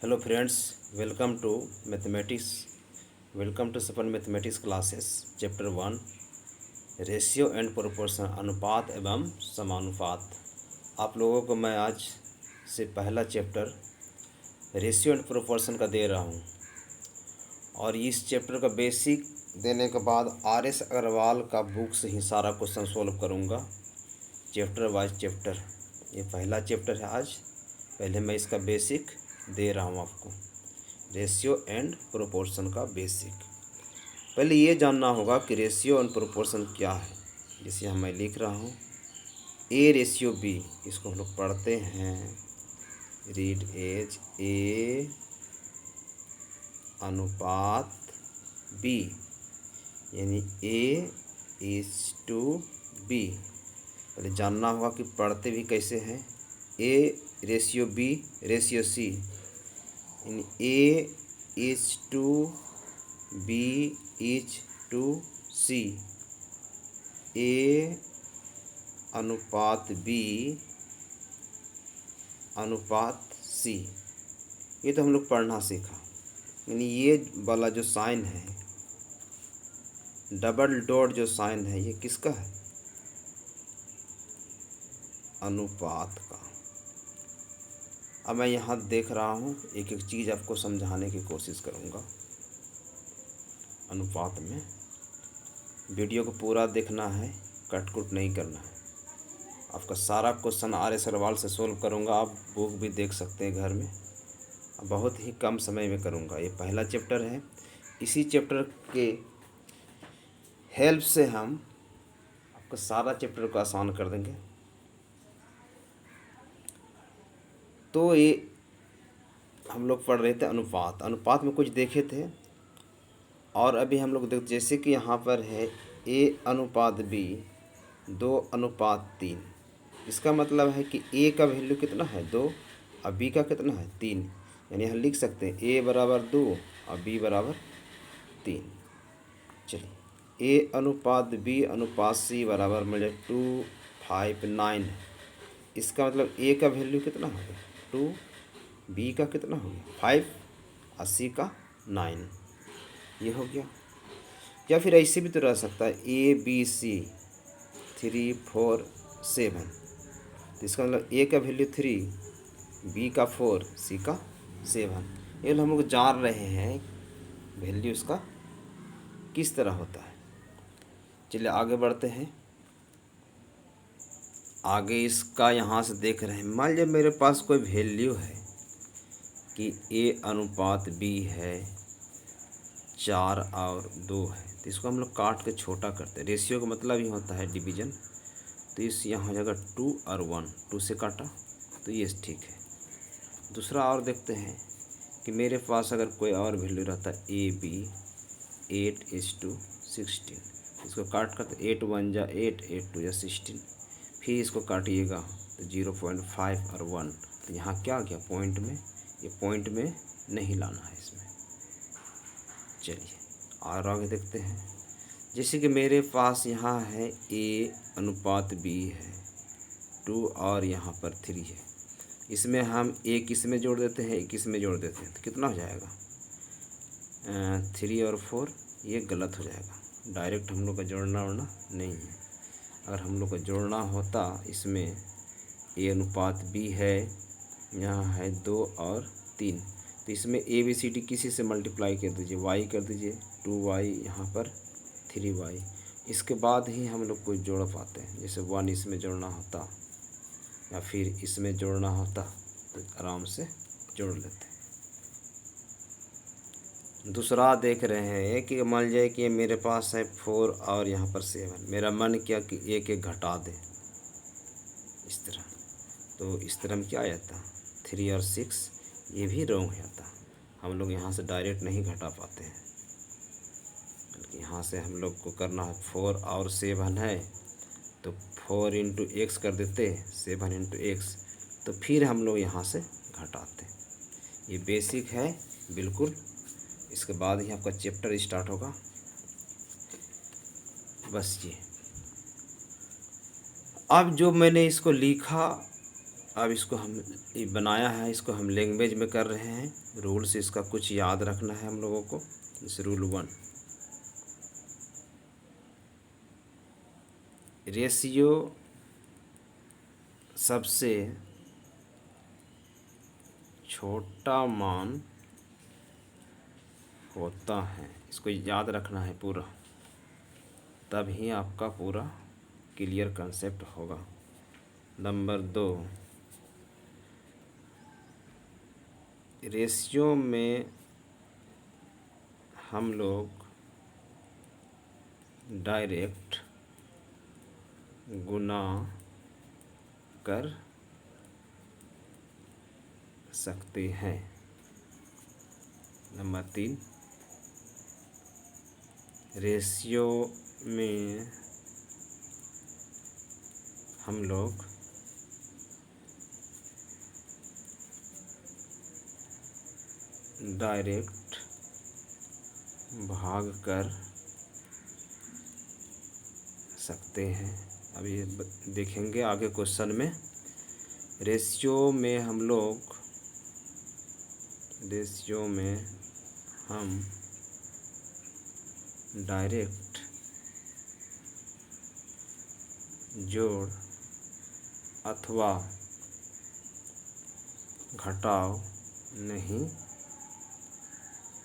Hello friends, welcome to mathematics. Welcome to Sapan mathematics classes chapter 1 ratio and proportion अनुपात एवं समानुपात। आप लोगों को मैं आज से पहला चैप्टर रेशियो एंड प्रोपोर्शन का दे रहा हूँ और इस चैप्टर का बेसिक देने के बाद आर.एस. अग्रवाल का बुक से ही सारा क्वेश्चन सॉल्व करूँगा चैप्टर वाइज चैप्टर। ये पहला चैप्टर है आज। पहले मैं इसका बेसिक दे रहा हूँ आपको, रेशियो एंड प्रोपोर्शन का बेसिक। पहले ये जानना होगा कि रेशियो एंड प्रोपोर्शन क्या है। जैसे यहाँ मैं लिख रहा हूँ ए रेशियो बी, इसको हम लोग पढ़ते हैं रीड एज ए अनुपात बी, यानी ए इज टू बी। पहले जानना होगा कि पढ़ते भी कैसे हैं। A ratio B ratio C, यानी A is to B is to C. A अनुपात बी अनुपात सी, ये तो हम लोग पढ़ना सीखा। यानी ये वाला जो साइन है, डबल डॉट जो साइन है, ये किसका है? अनुपात का। अब मैं यहाँ देख रहा हूँ, एक एक चीज़ आपको समझाने की कोशिश करूँगा। अनुपात में वीडियो को पूरा देखना है, कट कुट नहीं करना है। आपका सारा क्वेश्चन आर.एस. अग्रवाल से सोल्व करूँगा। आप बुक भी देख सकते हैं घर में। बहुत ही कम समय में करूँगा। ये पहला चैप्टर है। इसी चैप्टर के हेल्प से हम आपका सारा चैप्टर को आसान कर देंगे। तो ये हम लोग पढ़ रहे थे अनुपात। अनुपात में कुछ देखे थे और अभी हम लोग देख, जैसे कि यहाँ पर है ए अनुपात बी 2:3। इसका मतलब है कि ए का वैल्यू कितना है 2 और बी का कितना है 3। यानी हम लिख सकते हैं ए बराबर 2 और बी बराबर 3। चलिए, ए अनुपात बी अनुपात सी बराबर मुझे 2, 5, 9 है। इसका मतलब ए का वैल्यू कितना हो गया 2, बी का कितना हो गया 5 और सी का 9। ये हो गया। या फिर ऐसे भी तो रह सकता है ए बी सी 3, 4, 7। तो इसका मतलब ए का वैल्यू 3, बी का 4, सी का 7। ये हम लोग जान रहे हैं वैल्यू इसका किस तरह होता है। चलिए आगे बढ़ते हैं। आगे इसका यहाँ से देख रहे हैं। मान लीजिए मेरे पास कोई वैल्यू है कि ए अनुपात बी है 4 और 2 है, तो इसको हम लोग काट के छोटा करते हैं। रेशियो का मतलब ही होता है डिवीजन। तो इस यहाँ हो जाएगा 2 और 1, 2 से काटा तो ये ठीक है। दूसरा और देखते हैं कि मेरे पास अगर कोई और वैल्यू रहता है ए बी 8:16, इसको काट कर तो 8 1 जा 8, 8 2 जा 16। फिर इसको काटिएगा तो 0.5 और 1। तो यहाँ क्या गया पॉइंट में, ये पॉइंट में नहीं लाना है इसमें। चलिए और आगे देखते हैं। जैसे कि मेरे पास यहाँ है ए अनुपात बी है 2 और यहाँ पर 3 है। इसमें हम एक इसमें जोड़ देते हैं, एक इसमें जोड़ देते हैं, तो कितना हो जाएगा 3 और 4। ये गलत हो जाएगा। डायरेक्ट हम लोग का जोड़ना उड़ना नहीं है। अगर हम लोग को जोड़ना होता, इसमें ए अनुपात बी है, यहाँ है 2 और 3, तो इसमें ए बी सी डी किसी से मल्टीप्लाई कर दीजिए, वाई कर दीजिए 2y, यहाँ पर 3y। इसके बाद ही हम लोग को जोड़ पाते हैं। जैसे 1 इसमें जोड़ना होता या फिर इसमें जोड़ना होता तो आराम से जोड़ लेते हैं। दूसरा देख रहे हैं कि मान लीजिए कि मेरे पास है 4 और यहाँ पर 7। मेरा मन किया कि एक एक घटा दे इस तरह, तो इस तरह में क्या आ जाता 3 और 6। ये भी रॉन्ग हो जाता। हम लोग यहाँ से डायरेक्ट नहीं घटा पाते हैं, बल्कि यहाँ से हम लोग को करना है 4 और 7 है तो 4 इंटू एक्स कर देते, 7 इंटू एक्स, तो फिर हम लोग यहाँ से घटाते। ये बेसिक है बिल्कुल। इसके बाद ही आपका चैप्टर स्टार्ट होगा। बस ये अब जो मैंने इसको लिखा अब इसको हम ये बनाया है, इसको हम लैंग्वेज में कर रहे हैं। रूल्स इसका कुछ याद रखना है हम लोगों को। जैसे रूल 1, रेशियो सबसे छोटा मान होता है। इसको याद रखना है पूरा, तभी आपका पूरा क्लियर कंसेप्ट होगा। नंबर 2, रेशियो में हम लोग डायरेक्ट गुना कर सकते हैं। नंबर 3, रेशियो में हम लोग डायरेक्ट भाग कर सकते हैं। अब ये देखेंगे आगे क्वेश्चन में। रेशियो में हम डायरेक्ट जोड़ अथवा घटाव नहीं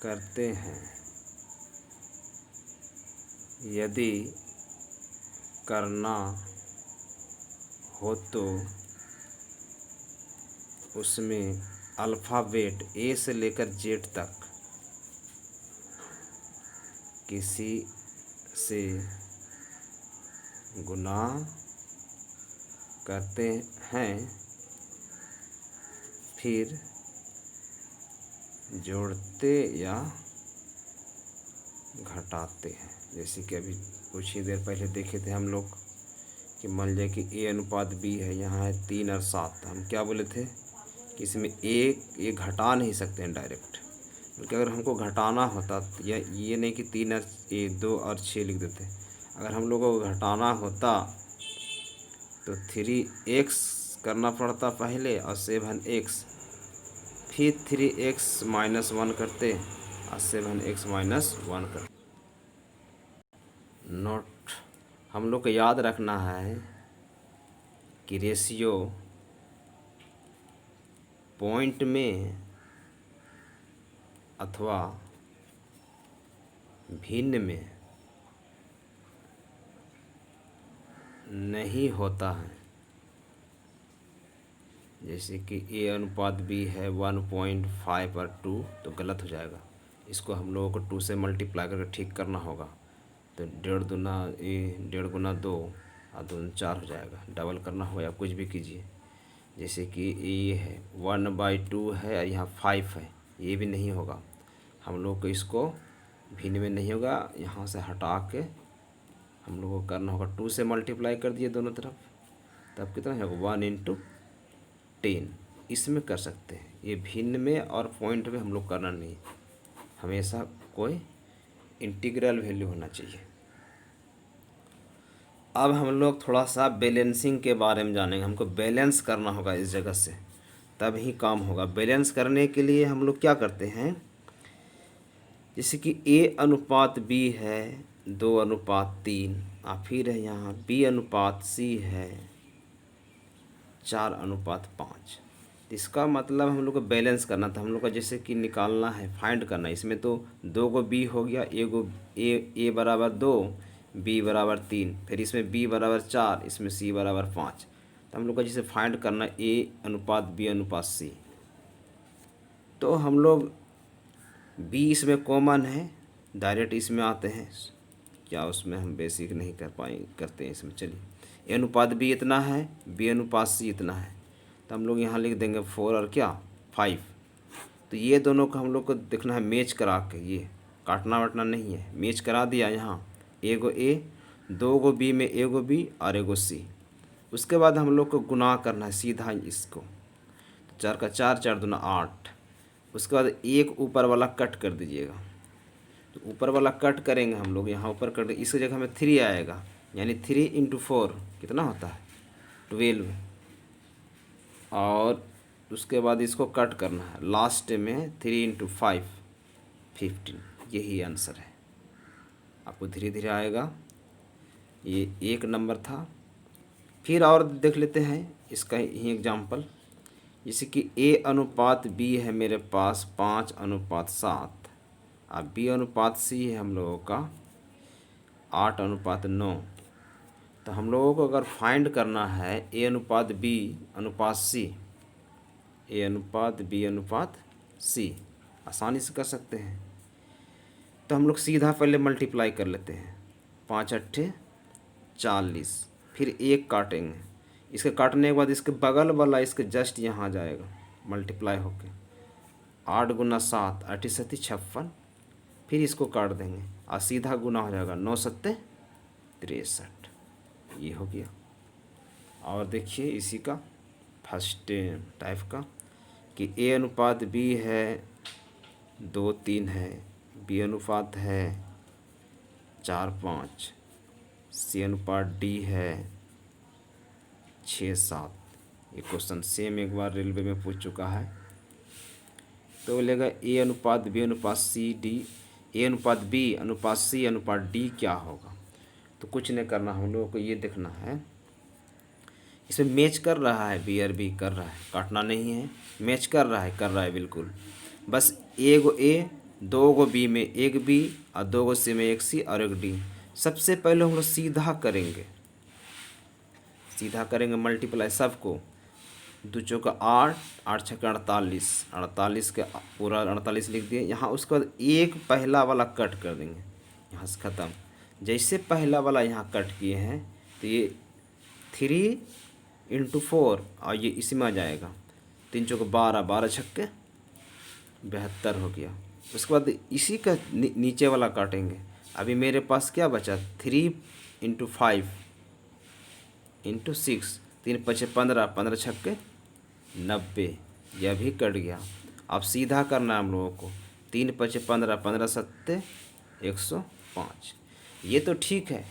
करते हैं। यदि करना हो तो उसमें अल्फ़ाबेट ए से लेकर जेड तक किसी से गुना करते हैं, फिर जोड़ते या घटाते हैं। जैसे कि अभी कुछ ही देर पहले देखे थे हम लोग कि मान लिया कि ए अनुपात बी है, यहाँ है 3 और 7। हम क्या बोले थे कि इसमें ये घटा नहीं सकते हैं डायरेक्ट, क्योंकि अगर हमको घटाना होता तो ये नहीं कि 3 और 2 और 6 लिख देते। अगर हम लोगों को घटाना होता तो 3x करना पड़ता पहले और 7x, फिर 3x - 1 करते और 7x - 1 करते। नोट हम लोग को याद रखना है कि रेशियो पॉइंट में अथवा भिन्न में नहीं होता है। जैसे कि ए अनुपात बी है 1.5 और 2 तो गलत हो जाएगा। इसको हम लोगों को 2 से मल्टीप्लाई करके ठीक करना होगा। तो 1.5 गुना 2 और 2 4 हो जाएगा। डबल करना हो या कुछ भी कीजिए। जैसे कि ये है 1/2 है और यहाँ 5 है, ये भी नहीं होगा। हम लोग को इसको भिन्न में नहीं होगा, यहाँ से हटा के हम लोग को करना होगा 2 से मल्टीप्लाई कर दिए दोनों तरफ, तब कितना होगा 1 × 10। इसमें कर सकते हैं। ये भिन्न में और पॉइंट में हम लोग करना नहीं, हमेशा कोई इंटीग्रल वैल्यू होना चाहिए। अब हम लोग थोड़ा सा बैलेंसिंग के बारे में जानेंगे। हमको बैलेंस करना होगा इस जगह से, तब ही काम होगा। बैलेंस करने के लिए हम लोग क्या करते हैं, जैसे कि a अनुपात b है 2:3 और फिर है यहाँ b अनुपात c है 4:5। इसका मतलब हम लोग को बैलेंस करना था। हम लोग को जैसे कि निकालना है, फाइंड करना है। इसमें तो 2 गो b हो गया, a बराबर 2, b बराबर 3, फिर इसमें b बराबर 4, इसमें c बराबर 5। तो हम लोग को जैसे फाइंड करना a अनुपात b अनुपात c, तो हम लोग b इसमें कॉमन है, डायरेक्ट इसमें आते हैं। क्या उसमें हम बेसिक नहीं करते हैं इसमें। चलिए a अनुपात b इतना है, b अनुपात c इतना है, तो हम लोग यहाँ लिख देंगे 4 और क्या 5। तो ये दोनों को हम लोग को देखना है मैच करा के, ये काटना वाटना नहीं है। मैच करा दिया, यहाँ एगो a 2 गो b में एगो b और एगो c। उसके बाद हम लोग को गुना करना है सीधा इसको, 4 का 4, 4 दूना 8। उसके बाद एक ऊपर वाला कट कर दीजिएगा। तो ऊपर वाला कट करेंगे हम लोग, यहाँ ऊपर कर, इसकी जगह में 3 आएगा, यानी 3 × 4 कितना होता है 12। और उसके बाद इसको कट करना है, लास्ट में 3 × 5 15, यही आंसर है। आपको धीरे धीरे आएगा। ये एक नंबर था। फिर और देख लेते हैं इसका ही एग्जाम्पल, जैसे कि A/B है मेरे पास 5/7, अब B/C है हम लोगों का 8/9। तो हम लोगों को अगर फाइंड करना है A/B/C, A/B/C, आसानी से कर सकते हैं। तो हम लोग सीधा पहले मल्टीप्लाई कर लेते हैं, 5 × 8 = 40, फिर 1 काटेंगे। इसके काटने के बाद इसके बगल वाला इसके जस्ट यहाँ जाएगा मल्टीप्लाई होके, 8 × 7 = 8 × 7 = 56, फिर इसको काट देंगे और सीधा गुना हो जाएगा, 9 × 7 = 63, ये हो गया। और देखिए इसी का फर्स्ट टाइप का कि A/B है 2-3 है, B/ है 4-5, C/D है 6-7। ये क्वेश्चन सेम एक बार रेलवे में पूछ चुका है। तो बोलेगा A/B/C/D क्या होगा। तो कुछ नहीं करना, हम लोगों को ये देखना है इसमें मैच कर रहा है, B और B कर रहा है, काटना नहीं है, मैच कर रहा है बिल्कुल। बस एक गो A 2 गो B में एक B और 2 गो C में एक C और एक D। सबसे पहले हम लोग सीधा करेंगे मल्टीप्लाई सबको, 2 चौका 8, 8 छक्का 48, 48 के पूरा 48 लिख दिए यहाँ। उसके बाद एक पहला वाला कट कर देंगे, यहाँ से ख़त्म। जैसे पहला वाला यहाँ कट किए हैं तो ये 3 × 4 और ये इसी में आ जाएगा, 3 चौका 12, 12 छक्के 72 हो गया। उसके बाद इसी का नीचे वाला काटेंगे। अभी मेरे पास क्या बचा, 3 × 5 × 6, 3 × 5 = 15, 15 छक्के 90, यह भी कट गया। अब सीधा करना है हम लोगों को, 3 × 5 = 15, 15 × 7 = 105। ये तो ठीक है,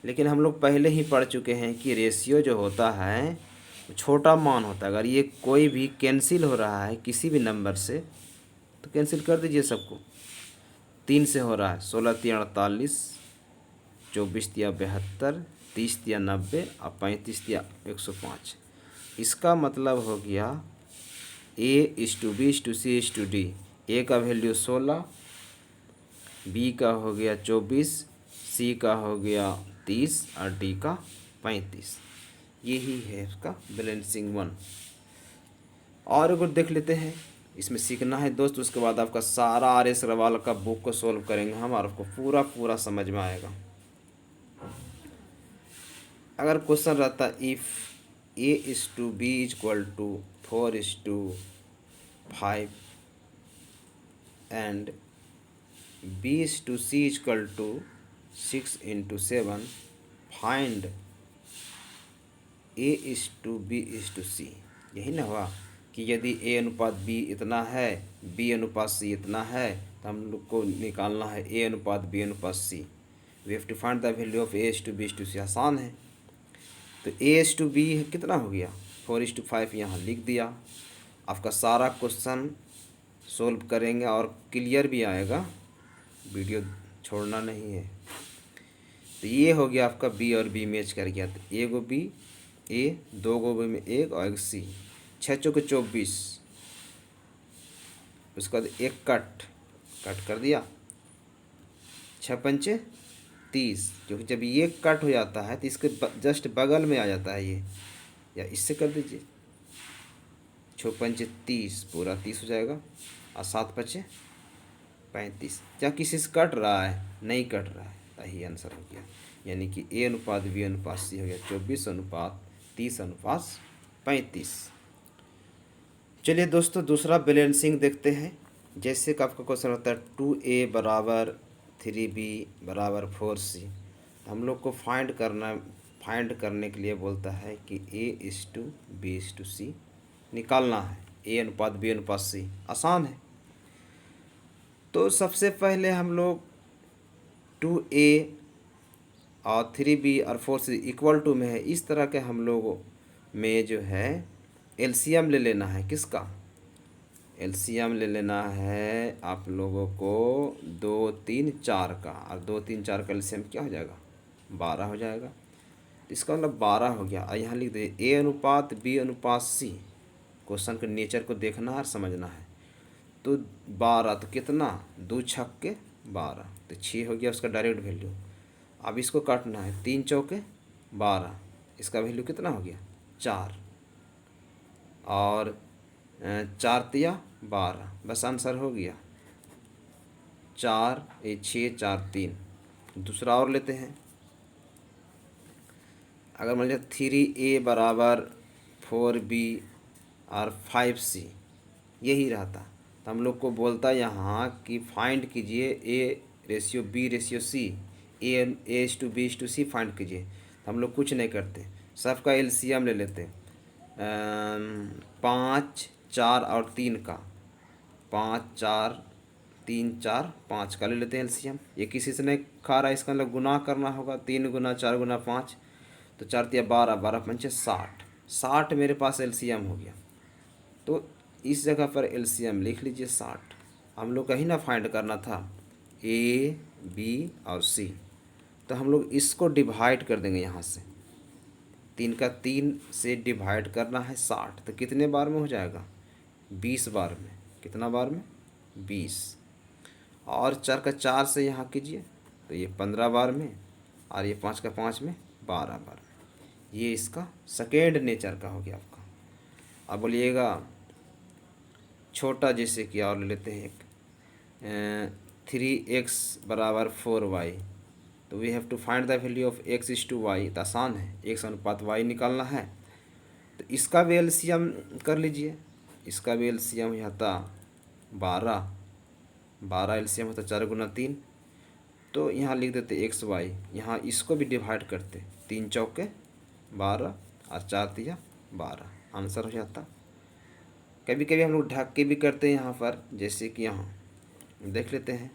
लेकिन हम लोग पहले ही पढ़ चुके हैं कि रेशियो जो होता है छोटा मान होता है। अगर ये कोई भी कैंसिल हो रहा है किसी भी नंबर से तो कैंसिल कर दीजिए सबको। 3 से हो रहा है, 16 × 3 = 48, 24 × 3 = 72, 30 × 3 = 90 और 35 × 3 = 105। इसका मतलब हो गया A/B/C/D। A का वैल्यू 16, B का हो गया 24, C का हो गया 30 और D का 35। यही है इसका बैलेंसिंग 1। और एक देख लेते हैं, इसमें सीखना है दोस्त। उसके बाद आपका सारा RS अग्रवाल का बुक को सॉल्व करेंगे हम, और आपको पूरा समझ में आएगा। अगर क्वेश्चन रहता if A/B = 4:5 and B/C = 6:7, find A/B/C। यही ना हुआ कि यदि A/B इतना है, B/C इतना है, तो हम लोग को निकालना है A/B/C। We have to find the value of A/B/C। आसान है। तो A/B कितना हो गया, 4:5 यहाँ लिख दिया। आपका सारा क्वेश्चन सोल्व करेंगे और क्लियर भी आएगा, वीडियो छोड़ना नहीं है। तो ये हो गया आपका B और B मैच कर गया। तो एक गो B A, 2 गो B में 1 और 1 C, 6 चौके 24। उसके बाद एक कट कर दिया, 6 पंचे 30, क्योंकि जब ये कट हो जाता है तो इसके जस्ट बगल में आ जाता है ये, या इससे कर दीजिए, 6 पंचे 30, पूरा 30 हो जाएगा और 7 पंचे 35। क्या किसी से कट रहा है, नहीं कट रहा है, तो यही आंसर हो गया। यानी कि A/B/C हो गया 24:30:35। चलिए दोस्तों, दूसरा बैलेंसिंग देखते हैं। जैसे कि आपका क्वेश्चन होता है 2A = 3B = 4C। हम लोग को फाइंड करने के लिए बोलता है कि A/B/C निकालना है, A/B/C। आसान है। तो सबसे पहले हम लोग 2A और 3B और 4C इक्वल टू में है, इस तरह के हम लोगों में जो है एलसीएम ले लेना है किसका, एलसीएम ले लेना है आप लोगों को 2 3 4 का, और 2 3 4 का एलसीएम क्या हो जाएगा, 12 हो जाएगा। तो इसका मतलब 12 हो गया। और यहाँ लिख दे ए अनुपात बी अनुपात सी। क्वेश्चन के नेचर को देखना है और समझना है। तो 12 तो कितना, 2 छक्के 12, तो 6 हो गया उसका डायरेक्ट वैल्यू। अब इसको काटना है, 3 चौके 12, इसका वैल्यू कितना हो गया 4, और 4 तिया 12, बस आंसर हो गया 4 6 4 3। दूसरा और लेते हैं। अगर मान लिया 3A बराबर 4B और 5C यही रहता, तो हम लोग को बोलता यहाँ कि फाइंड कीजिए A ratio B ratio C, A/B/C find कीजिए। तो हम लोग कुछ नहीं करते, सबका एलसीएम ले लेते। 5 4 और 3 का, 5 4 3 4 5 का ले लेते हैं एलसीएम। ये किसी से नहीं खा रहा है, इसका मतलब गुना करना होगा, 3 गुना 4 गुना 5, तो 4 तिया 12, 12 पंचे 60, 60 मेरे पास एलसीएम हो गया। तो इस जगह पर एलसीएम लिख लीजिए 60। हम लोग का ही ना फाइंड करना था ए बी और सी, तो हम लोग इसको डिवाइड कर देंगे यहाँ से, 3 का 3 से डिवाइड करना है 60, तो कितने बार में हो जाएगा, 20 बार में। कितना बार में, 20। और 4 का 4 से यहाँ कीजिए तो ये 15 बार में, और ये 5 का 5 में 12 बार में। ये इसका सेकेंड नेचर का हो गया आपका। अब बोलिएगा छोटा, जैसे कि और ले लेते हैं एक 3x बराबर 4y, तो we have to find the value of x is to y. तो आसान है, x अनुपात y निकालना है। तो इसका भी एलसीएम कर लीजिए, इसका भी एलसीएम यहाँ था 12, 12 एलसीएम होता 4 गुना 3, तो यहाँ लिख देते एक्स वाई। यहाँ इसको भी डिवाइड करते, 3 चौके 12 और 4 तिया 12, आंसर हो जाता। कभी कभी हम लोग ढक के भी करते हैं यहाँ पर, जैसे कि यहाँ देख लेते हैं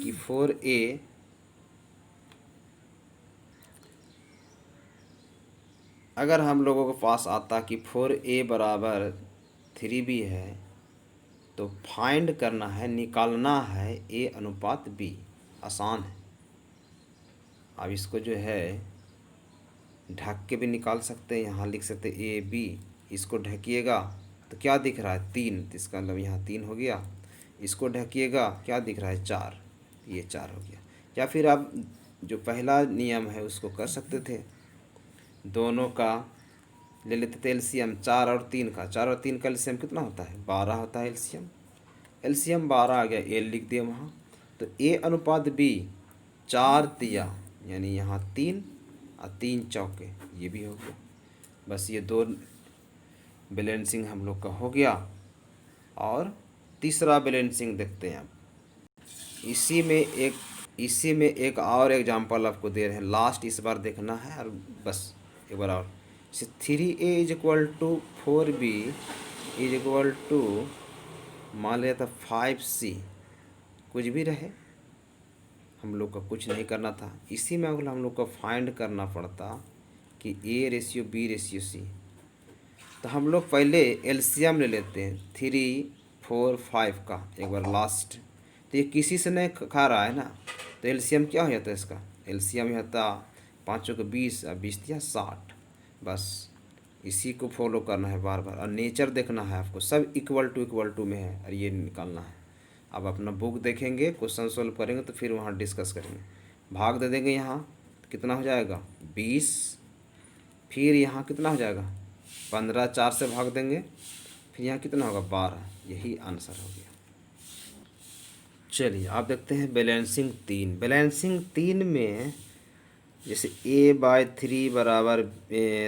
कि 4A अगर हम लोगों के पास आता कि 4A बराबर 3B है, तो फाइंड करना है, निकालना है A अनुपात B। आसान है। अब इसको जो है ढक के भी निकाल सकते हैं, यहाँ लिख सकते AB, इसको ढकिएगा तो क्या दिख रहा है 3, तो इसका मतलब यहाँ 3 हो गया। इसको ढकिएगा क्या दिख रहा है 4, ये 4 हो गया। या फिर आप जो पहला नियम है उसको कर सकते थे, दोनों का ले लेते थे एलसीएम 4 और 3 का। 4 और 3 का एलसीएम कितना होता है, 12 होता है एलसीएम। एलसीएम 12 आ गया, ए लिख दिए वहाँ। तो ए अनुपात बी 4 तिया, यानी यहाँ 3 और 3 चौके, ये भी हो गया। बस ये 2 बैलेंसिंग हम लोग का हो गया। और तीसरा बैलेंसिंग देखते हैं आप। इसी में एक और एग्जांपल आपको दे रहे हैं, लास्ट इस बार देखना है, और बस एक बार और। 3A is equal to 4B is equal to, मान लिया था 5C, कुछ भी रहे, हम लोग का कुछ नहीं करना था। इसी में अगर हम लोग को फाइंड करना पड़ता कि A ratio B ratio C, तो हम लोग पहले एलसीएम ले लेते हैं 3 4 5 का एक बार लास्ट। तो ये किसी से नहीं खा रहा है ना, तो एलसीएम क्या हो जाता है इसका, एलसीएम होता 5 को 20 और 20 दिया 60। बस इसी को फॉलो करना है बार बार, और नेचर देखना है आपको, सब इक्वल टू में है, और ये निकालना है। अब अपना बुक देखेंगे, क्वेश्चन सोल्व करेंगे, तो फिर वहाँ डिस्कस करेंगे। भाग दे देंगे, यहाँ कितना हो जाएगा 20, फिर यहाँ कितना हो जाएगा 15, 4 से भाग देंगे, फिर यहाँ कितना होगा 12, यही आंसर हो गया। चलिए आप देखते हैं बैलेंसिंग 3। बैलेंसिंग 3 में जैसे A/3 बराबर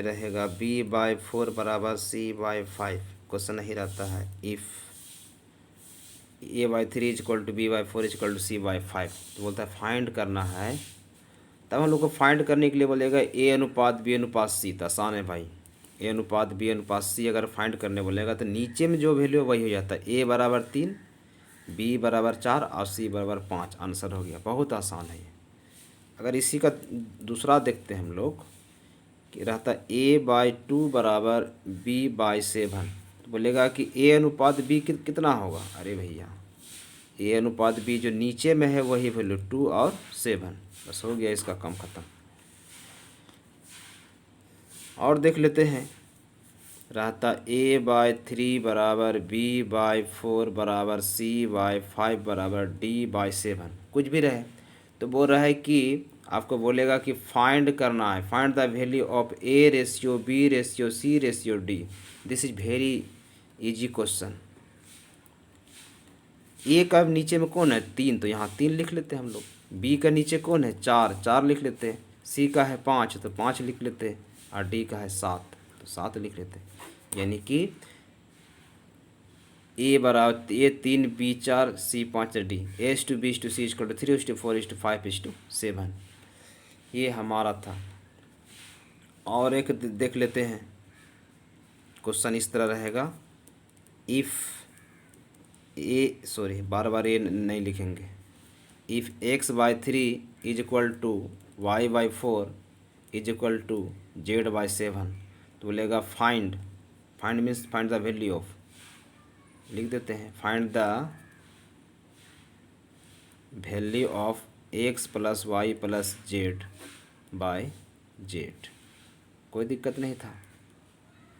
रहेगा, B/4 बराबर C/5, क्वेश्चन नहीं रहता है if A/3 is equal to B/4 is equal to C/5, तो बोलता है फाइंड करना है। तब हम लोग को फाइंड करने के लिए बोलेगा A अनुपात B अनुपात C, तो आसान है भाई। A अनुपात B अनुपात C अगर फाइंड करने बोलेगा तो नीचे में जो वैल्यू है वही हो जाता है, A बराबर 3, B बराबर 4 और C बराबर 5, आंसर हो गया। बहुत आसान है ये। अगर इसी का दूसरा देखते हैं हम लोग कि रहता a/2 बराबर b/7। तो बोलेगा कि a अनुपात b कितना होगा। अरे भैया a अनुपात b जो नीचे में है वही वैल्यू 2 और 7। बस हो गया इसका काम खत्म। और देख लेते हैं, रहता a/3 बराबर b/4 बराबर c/5 बराबर d/7। कुछ भी रहे तो बोल रहा है कि आपको बोलेगा कि फाइंड करना है, find the value of a ratio b ratio c ratio d। This is very easy question. A का नीचे में कौन है 3, तो यहाँ 3 लिख लेते हैं हम लोग। बी का नीचे कौन है 4, 4 लिख लेते हैं। सी का है 5 तो 5 लिख लेते हैं। और डी का है 7 तो 7 लिख लेते हैं। यानी कि ए बराबर A3 B4 C5 D A/B/C = 3:4:5:7। ये हमारा था। और एक देख लेते हैं, क्वेश्चन इस तरह रहेगा, इफ़ बार बार ये नहीं लिखेंगे। If x/3 is equal to y/4 is equal to z/7। तो बोलेगा find means find the value of, लिख देते हैं find the value of x + y + z/z। कोई दिक्कत नहीं था,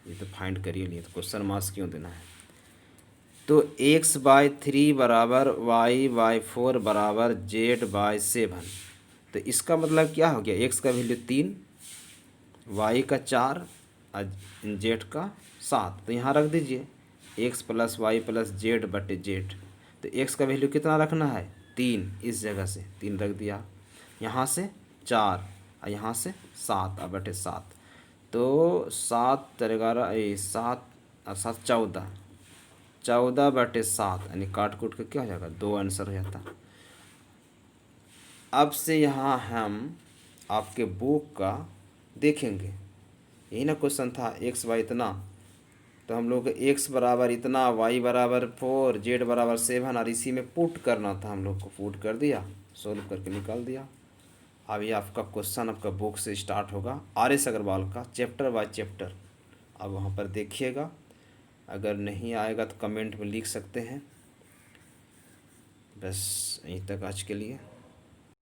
ये तो फाइंड करिए लिए, तो क्वेश्चन मार्क्स क्यों देना है। तो x/3 बराबर y/4 बराबर z/7। तो इसका मतलब क्या हो गया, x का वैल्यू 3, y का 4 और z का 7। तो यहाँ रख दीजिए x + y + z/z। तो x का वैल्यू कितना रखना है 3, इस जगह से 3 रख दिया, यहाँ से 4 और यहाँ से 7 और बटे 7। तो 7 × 11 7 और 7 14, 14/7 यानी काट कूट के क्या हो जाएगा 2 आंसर हो जाता। अब से यहाँ हम आपके बुक का देखेंगे, यही ना क्वेश्चन था x/y इतना, तो हम लोग x बराबर इतना, y बराबर 4, z बराबर 7 और इसी में पुट करना था। हम लोग को पुट कर दिया, सोल्व करके निकाल दिया। अब ये आपका क्वेश्चन आपका बुक से स्टार्ट होगा, RS अग्रवाल का चैप्टर बाय चैप्टर। अब वहाँ पर देखिएगा, अगर नहीं आएगा तो कमेंट में लिख सकते हैं। बस यहीं तक आज के लिए।